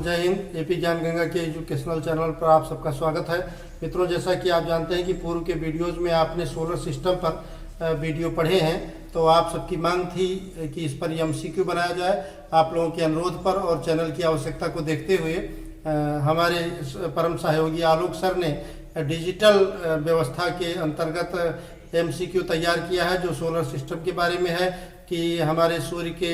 जय हिंद। एपी ज्ञान गंगा के एजुकेशनल चैनल पर आप सबका स्वागत है। मित्रों, जैसा कि आप जानते हैं कि पूर्व के वीडियोज़ में आपने सोलर सिस्टम पर वीडियो पढ़े हैं, तो आप सबकी मांग थी कि इस पर एमसीक्यू बनाया जाए। आप लोगों के अनुरोध पर और चैनल की आवश्यकता को देखते हुए हमारे परम सहयोगी आलोक सर ने डिजिटल व्यवस्था के अंतर्गत एमसीक्यू तैयार किया है, जो सोलर सिस्टम के बारे में है कि हमारे सूर्य के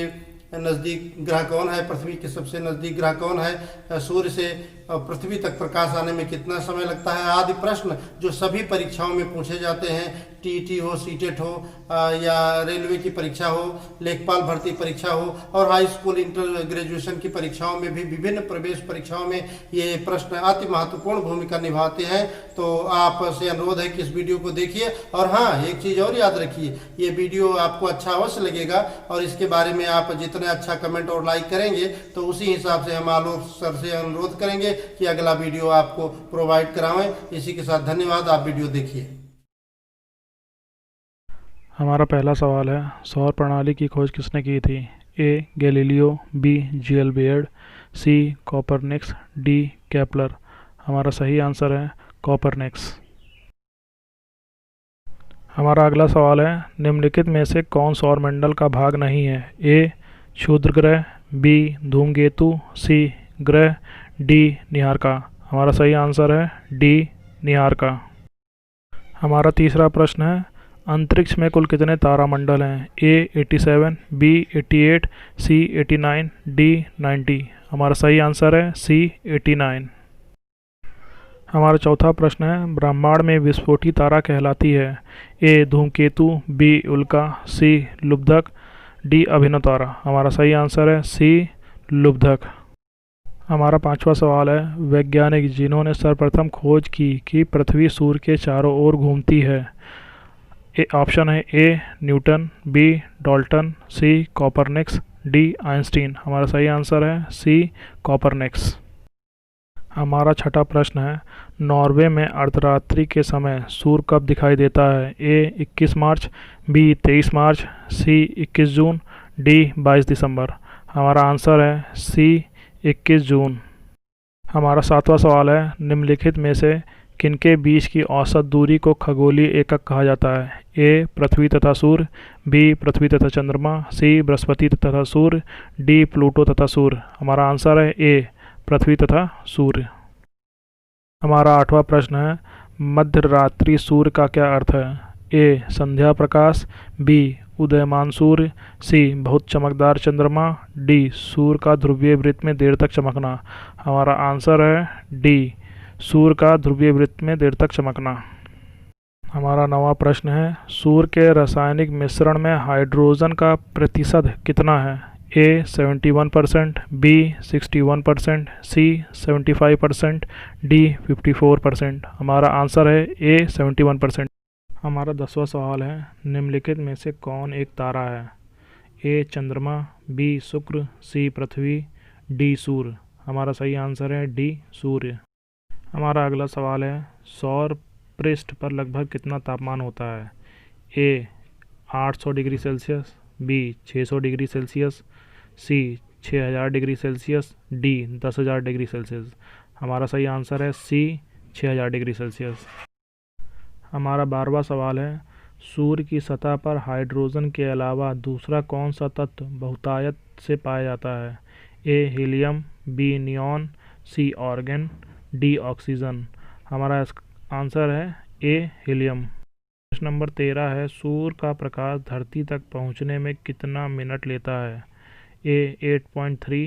नज़दीक ग्रह कौन है, पृथ्वी के सबसे नज़दीक ग्रह कौन है, सूर्य से पृथ्वी तक प्रकाश आने में कितना समय लगता है, आदि प्रश्न जो सभी परीक्षाओं में पूछे जाते हैं। टीईटी हो, सीटेट हो या रेलवे की परीक्षा हो, लेखपाल भर्ती परीक्षा हो और हाई स्कूल इंटर ग्रेजुएशन की परीक्षाओं में भी, विभिन्न प्रवेश परीक्षाओं में ये प्रश्न अति महत्वपूर्ण भूमिका निभाते हैं। तो आपसे अनुरोध है कि इस वीडियो को देखिए। और हाँ, एक चीज़ और याद रखिए, ये वीडियो आपको अच्छा अवश्य लगेगा और इसके बारे में आप जितने अच्छा कमेंट और लाइक करेंगे तो उसी हिसाब से हम आलोक सर से अनुरोध करेंगे कि अगला वीडियो आपको प्रोवाइड करावें। इसी के साथ धन्यवाद। आप वीडियो देखिए। हमारा पहला सवाल है, सौर प्रणाली की खोज किसने की थी? A. Galileo, B. G L. Baird, C. Copernicus, D. Kepler. हमारा सही आंसर है कोपरनिकस। हमारा अगला सवाल है, निम्नलिखित में से कौन सौरमंडल का भाग नहीं है? ए. क्षुद्र ग्रह, बी. धूमकेतु, सी. ग्रह, डी. निहारिका। हमारा सही आंसर है डी. निहारिका। हमारा तीसरा प्रश्न है, अंतरिक्ष में कुल कितने तारामंडल हैं? ए. 87, बी. 88, सी. 89, डी. 90। हमारा सही आंसर है सी. 89। हमारा चौथा प्रश्न है, ब्रह्मांड में विस्फोटी तारा कहलाती है? ए. धूमकेतु, बी. उल्का, सी. लुब्धक, डी. अभिनव तारा। हमारा सही आंसर है सी. लुब्धक। हमारा पांचवा सवाल है, वैज्ञानिक जिन्होंने सर्वप्रथम खोज की कि पृथ्वी सूर्य के चारों ओर घूमती है? ऑप्शन है A. Newton, B. Dalton, C. Copernicus, D. Einstein. हमारा सही आंसर है सी. कोपरनिकस। हमारा छठा प्रश्न है, नॉर्वे में अर्धरात्रि के समय सूर्य कब दिखाई देता है? ए. 21 मार्च, बी. 23 मार्च, सी. 21 जून, डी. 22 दिसंबर। हमारा आंसर है सी. 21 जून। हमारा सातवां सवाल है, निम्नलिखित में से किनके बीच की औसत दूरी को खगोलीय एकक कहा जाता है? ए. पृथ्वी तथा सूर्य, बी. पृथ्वी तथा चंद्रमा, सी. बृहस्पति तथा सूर्य, डी. प्लूटो तथा सूर्य। हमारा आंसर है ए. पृथ्वी तथा सूर्य। हमारा आठवां प्रश्न है, मध्य रात्रि सूर्य का क्या अर्थ है? ए. संध्या प्रकाश, बी. उदयमान सूर्य, सी. बहुत चमकदार चंद्रमा, डी. सूर्य का ध्रुवीय वृत्त में देर तक चमकना। हमारा आंसर है डी. सूर्य का ध्रुवीय वृत्त में देर तक चमकना। हमारा नवा प्रश्न है, सूर्य के रासायनिक मिश्रण में हाइड्रोजन का प्रतिशत कितना है? ए. 71%, बी. 61%, सी. 75%, डी. 54%। हमारा आंसर है ए. 71%। हमारा 10वां सवाल है, निम्नलिखित में से कौन एक तारा है? ए. चंद्रमा, बी. शुक्र, सी. पृथ्वी, डी. सूर्य। हमारा सही आंसर है डी. सूर्य। हमारा अगला सवाल है, सौर पृष्ठ पर लगभग कितना तापमान होता है? A. 800 degree Celsius, B. 600 degree Celsius, C. 6000 degree Celsius, D. 10,000 degree Celsius. हमारा सही आंसर है सी. 6000 डिग्री सेल्सियस। हमारा 12वां सवाल है, सूर्य की सतह पर हाइड्रोजन के अलावा दूसरा कौन सा तत्व बहुतायत से पाया जाता है? A. Helium, B. Neon, C. Argon, D. Oxygen. हमारा आंसर है ए. हीलियम। प्रश्न नंबर 13 है, सूर्य का प्रकाश धरती तक पहुंचने में कितना मिनट लेता है? ए. 8.3,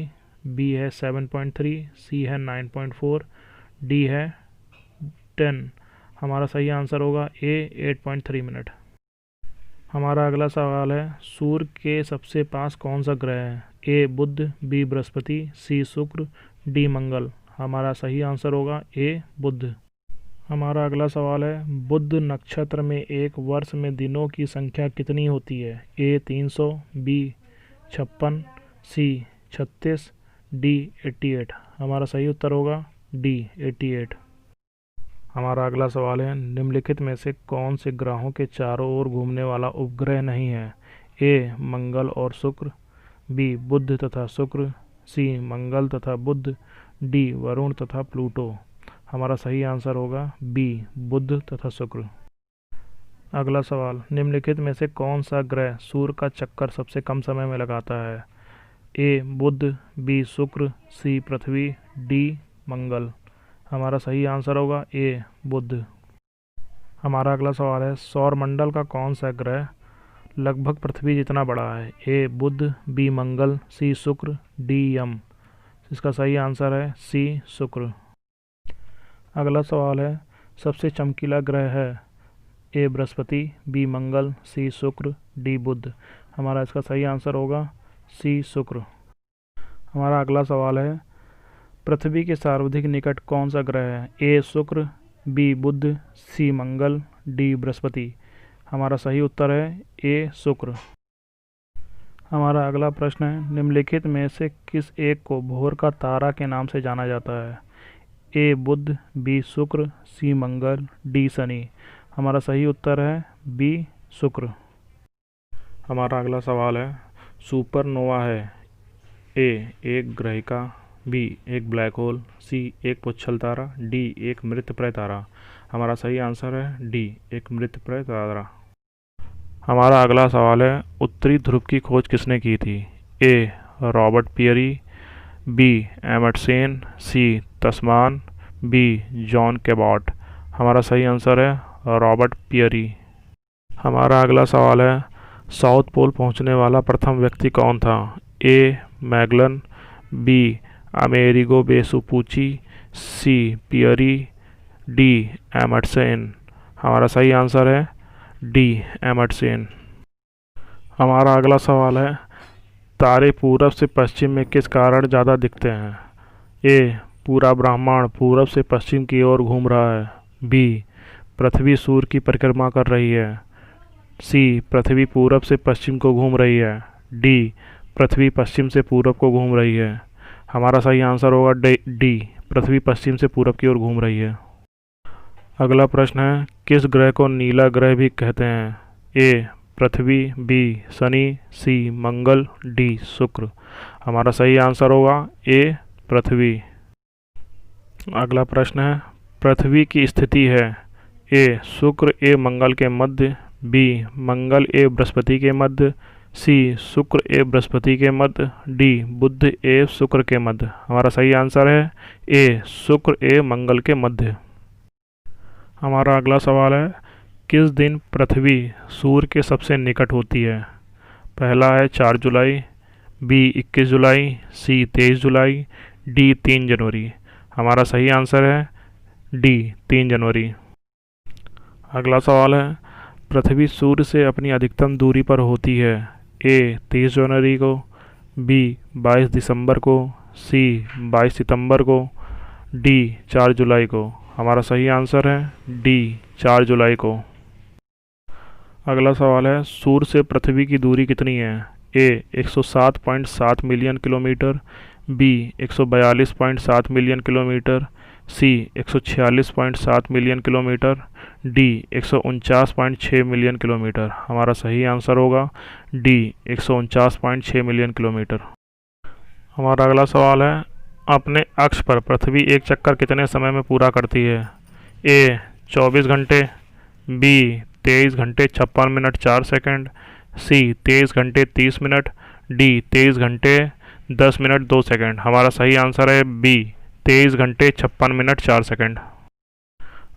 बी है 7.3, सी है 9.4, डी है 10। हमारा सही आंसर होगा ए. 8.3 मिनट। हमारा अगला सवाल है, सूर्य के सबसे पास कौन सा ग्रह है? ए. बुध, बी. बृहस्पति, सी. शुक्र, डी. मंगल। हमारा सही आंसर होगा ए. बुध। हमारा अगला सवाल है, बुध नक्षत्र में एक वर्ष में दिनों की संख्या कितनी होती है? ए. 300, बी. 56, सी. 36, डी. 88। हमारा सही उत्तर होगा डी. 88। हमारा अगला सवाल है, निम्नलिखित में से कौन से ग्रहों के चारों ओर घूमने वाला उपग्रह नहीं है? ए. मंगल और शुक्र, बी. बुध तथा शुक्र, सी. मंगल तथा बुध, डी वरुण तथा प्लूटो। हमारा सही आंसर होगा बी बुध तथा शुक्र। अगला सवाल, निम्नलिखित में से कौन सा ग्रह सूर्य का चक्कर सबसे कम समय में लगाता है? ए बुध, बी शुक्र, सी पृथ्वी, डी मंगल। हमारा सही आंसर होगा ए बुध। हमारा अगला सवाल है, सौरमंडल का कौन सा ग्रह लगभग पृथ्वी जितना बड़ा है? ए बुध, बी मंगल, सी शुक्र, डी यम। इसका सही आंसर है सी शुक्र। अगला सवाल है, सबसे चमकीला ग्रह है? ए बृहस्पति, बी मंगल, सी शुक्र, डी बुध। हमारा इसका सही आंसर होगा सी शुक्र। हमारा अगला सवाल है, पृथ्वी के सर्वाधिक निकट कौन सा ग्रह है? ए शुक्र, बी बुध, सी मंगल, डी बृहस्पति। हमारा सही उत्तर है ए शुक्र। हमारा अगला प्रश्न है, निम्नलिखित में से किस एक को भोर का तारा के नाम से जाना जाता है? ए बुध, बी शुक्र, सी मंगल, डी शनि। हमारा सही उत्तर है बी शुक्र। हमारा अगला सवाल है, सुपरनोवा है? ए एक ग्रहिका, बी एक ब्लैक होल, सी एक पुच्छल तारा, डी एक मृतप्राय तारा। हमारा सही आंसर है डी एक मृतप्राय तारा। हमारा अगला सवाल है, उत्तरी ध्रुव की खोज किसने की थी? ए रॉबर्ट पियरी, बी एमर्सन, सी तस्मान, बी जॉन कैबॉट। हमारा सही आंसर है रॉबर्ट पियरी। हमारा अगला सवाल है, साउथ पोल पहुंचने वाला प्रथम व्यक्ति कौन था? ए मैगलन, बी अमेरिगो वेसुपुची, सी पियरी, डी एमर्सन। हमारा सही आंसर है डी एमर्सन। हमारा अगला सवाल है, तारे पूरब से पश्चिम में किस कारण ज़्यादा दिखते हैं? ए पूरा ब्रह्मांड पूरब से पश्चिम की ओर घूम रहा है, बी पृथ्वी सूर्य की परिक्रमा कर रही है, सी पृथ्वी पूरब से पश्चिम को घूम रही है, डी पृथ्वी पश्चिम से पूरब को घूम रही है। हमारा सही आंसर होगा डी पृथ्वी पश्चिम से पूरब की ओर घूम रही है। अगला प्रश्न है, किस ग्रह को नीला ग्रह भी कहते हैं? ए पृथ्वी, बी शनि, सी मंगल, डी शुक्र। हमारा सही आंसर होगा ए पृथ्वी। अगला प्रश्न है, पृथ्वी की स्थिति है? ए शुक्र ए मंगल के मध्य, बी मंगल ए बृहस्पति के मध्य, सी शुक्र ए बृहस्पति के मध्य, डी बुध ए शुक्र के मध्य। हमारा सही आंसर है ए शुक्र ए मंगल के मध्य। हमारा अगला सवाल है, किस दिन पृथ्वी सूर्य के सबसे निकट होती है? पहला है 4 जुलाई, बी 21 जुलाई, सी 23 जुलाई, डी 3 जनवरी। हमारा सही आंसर है डी 3 जनवरी। अगला सवाल है, पृथ्वी सूर्य से अपनी अधिकतम दूरी पर होती है? ए 30 जनवरी को, बी 22 दिसंबर को, सी 22 सितंबर को, डी 4 जुलाई को। हमारा सही आंसर है डी 4 जुलाई को। अगला सवाल है, सूर्य से पृथ्वी की दूरी कितनी है? A 107.7 million kilometre, B 142.7 million kilometre, C 146.7 million kilometre, D 149.6 million kilometre. हमारा सही आंसर होगा डी 149.6 मिलियन किलोमीटर। हमारा अगला सवाल है, अपने अक्ष पर पृथ्वी एक चक्कर कितने समय में पूरा करती है? ए 24 घंटे, बी 23 घंटे 56 मिनट 4 सेकंड, सी 23 घंटे 30 मिनट, डी 23 घंटे 10 मिनट 2 सेकंड। हमारा सही आंसर है बी 23 घंटे 56 मिनट 4 सेकंड।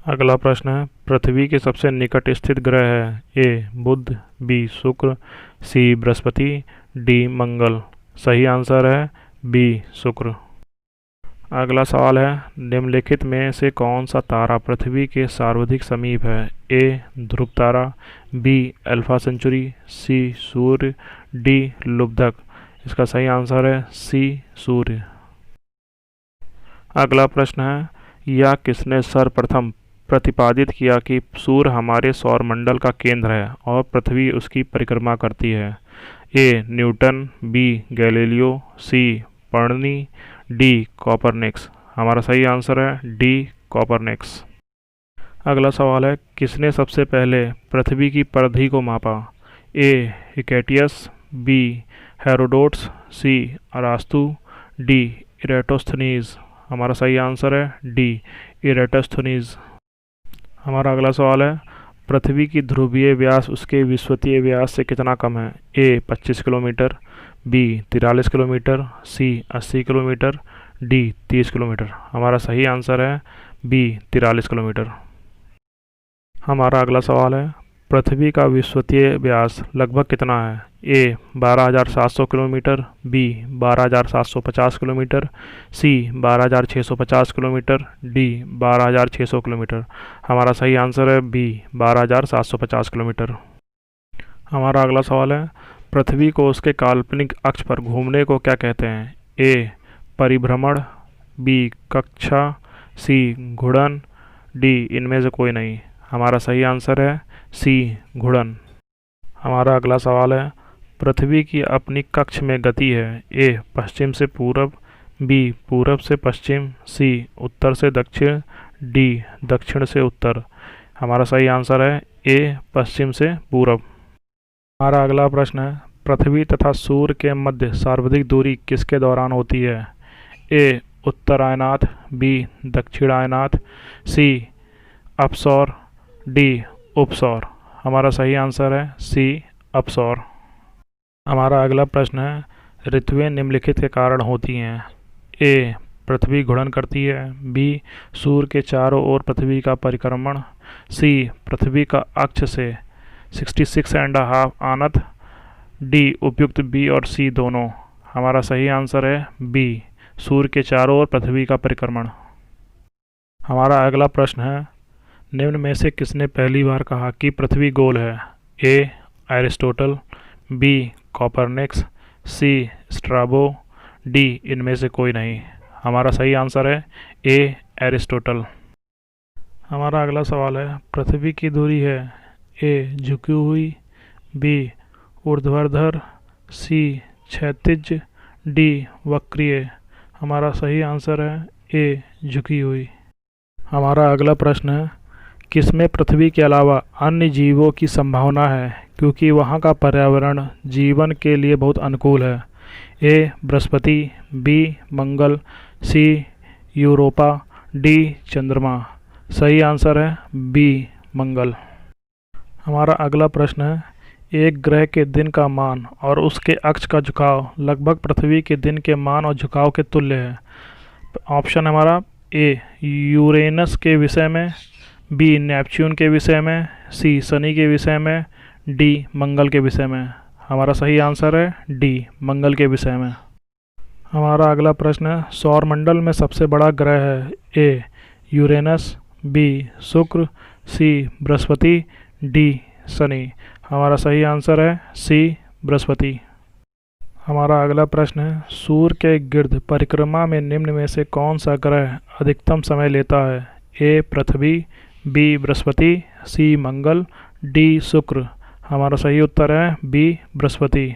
अगला प्रश्न है, पृथ्वी के सबसे निकट स्थित ग्रह है? ए बुध, बी शुक्र, सी बृहस्पति, डी मंगल। सही आंसर है बी शुक्र। अगला सवाल है, निम्नलिखित में से कौन सा तारा पृथ्वी के सर्वाधिक समीप है? ए ध्रुव तारा, be alpha century, C Surya, D लुब्धक। इसका सही आंसर है सी सूर्य। अगला प्रश्न है, यह किसने सर्वप्रथम प्रतिपादित किया कि सूर्य हमारे सौरमंडल का केंद्र है और पृथ्वी उसकी परिक्रमा करती है? A Newton, B Galileo, C पर्णी, डी कॉपरनिकस। हमारा सही आंसर है डी कॉपरनिकस। अगला सवाल है, किसने सबसे पहले पृथ्वी की परिधि को मापा? ए हिकेटियस, बी हेरोडोट्स, सी अरास्तु, डी इरेटोस्थनीज। हमारा सही आंसर है डी, इरेटोस्थनीज। हमारा अगला सवाल है, पृथ्वी की ध्रुवीय व्यास उसके विषुवतीय व्यास से कितना कम है? ए 25 किलोमीटर, बी 43 किलोमीटर, सी 80 किलोमीटर, डी 30 किलोमीटर। हमारा सही आंसर है बी 43 किलोमीटर। हमारा अगला सवाल है, पृथ्वी का विषुवतीय व्यास लगभग कितना है? ए 12,700 किलोमीटर, बी 12,750 किलोमीटर, सी 12,650 किलोमीटर, डी 12,600 किलोमीटर। हमारा सही आंसर है बी 12,750 किलोमीटर। हमारा अगला सवाल है, पृथ्वी को उसके काल्पनिक अक्ष पर घूमने को क्या कहते हैं? ए परिभ्रमण, बी कक्षा, सी घूर्णन, डी इनमें से कोई नहीं। हमारा सही आंसर है सी घूर्णन। हमारा अगला सवाल है, पृथ्वी की अपनी कक्ष में गति है? ए पश्चिम से पूरब, बी पूरब से पश्चिम, सी उत्तर से दक्षिण, डी दक्षिण से उत्तर। हमारा सही आंसर है ए पश्चिम से पूरब। हमारा अगला प्रश्न है, पृथ्वी तथा सूर्य के मध्य सर्वाधिक दूरी किसके दौरान होती है? ए उत्तरायनात, बी दक्षिणायनात, सी अपसौर, डी उपसौर। हमारा सही आंसर है सी अपसौर। हमारा अगला प्रश्न है, ऋतुएं निम्नलिखित के कारण होती हैं? ए पृथ्वी घूर्णन करती है, बी सूर्य के चारों ओर पृथ्वी का परिक्रमण, सी पृथ्वी का अक्ष से 66.5 आनत, डी उपयुक्त बी और सी दोनों। हमारा सही आंसर है बी सूर्य के चारों ओर पृथ्वी का परिक्रमण। हमारा अगला प्रश्न है, निम्न में से किसने पहली बार कहा कि पृथ्वी गोल है? ए एरिस्टोटल, बी कोपरनिकस, सी स्ट्राबो, डी इनमें से कोई नहीं। हमारा सही आंसर है ए एरिस्टोटल। हमारा अगला सवाल है, पृथ्वी की दूरी है? ए झुकी हुई, बी ऊर्ध्वाधर, सी क्षैतिज, डी वक्रीय। हमारा सही आंसर है ए झुकी हुई। हमारा अगला प्रश्न है, किसमें पृथ्वी के अलावा अन्य जीवों की संभावना है क्योंकि वहाँ का पर्यावरण जीवन के लिए बहुत अनुकूल है? ए बृहस्पति, बी मंगल, सी यूरोपा, डी चंद्रमा। सही आंसर है बी मंगल। हमारा अगला प्रश्न है, एक ग्रह के दिन का मान और उसके अक्ष का झुकाव लगभग पृथ्वी के दिन के मान और झुकाव के तुल्य है। ऑप्शन हमारा ए यूरेनस के विषय में, बी नेपच्यून के विषय में, सी शनि के विषय में, डी मंगल के विषय में। हमारा सही आंसर है डी मंगल के विषय में। हमारा अगला प्रश्न है, सौरमंडल में सबसे बड़ा ग्रह है? ए यूरेनस, बी शुक्र, सी बृहस्पति, डी शनि। हमारा सही आंसर है सी बृहस्पति। हमारा अगला प्रश्न है, सूर्य के गिर्द परिक्रमा में निम्न में से कौन सा ग्रह अधिकतम समय लेता है? ए पृथ्वी, बी बृहस्पति, सी मंगल, डी शुक्र। हमारा सही उत्तर है बी बृहस्पति।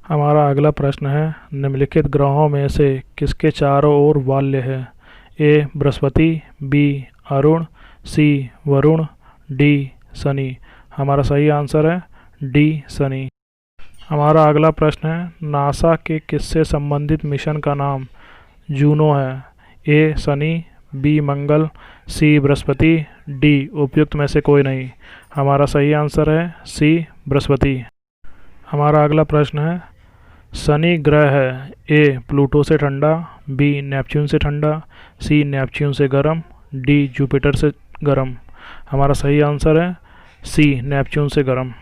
हमारा अगला प्रश्न है, निम्नलिखित ग्रहों में से किसके चारों ओर वाल्य है? ए बृहस्पति, बी अरुण, सी वरुण, डी शनि। हमारा सही आंसर है डी शनि। हमारा अगला प्रश्न है, नासा के किससे संबंधित मिशन का नाम जूनो है? ए शनि, बी मंगल, सी बृहस्पति, डी उपयुक्त में से कोई नहीं। हमारा सही आंसर है सी बृहस्पति। हमारा अगला प्रश्न है, शनि ग्रह है? ए प्लूटो से ठंडा, बी नेपच्यून से ठंडा, सी नेपच्यून से गर्म, डी जुपिटर से गर्म। हमारा सही आंसर है सी नेपच्यून से गर्म।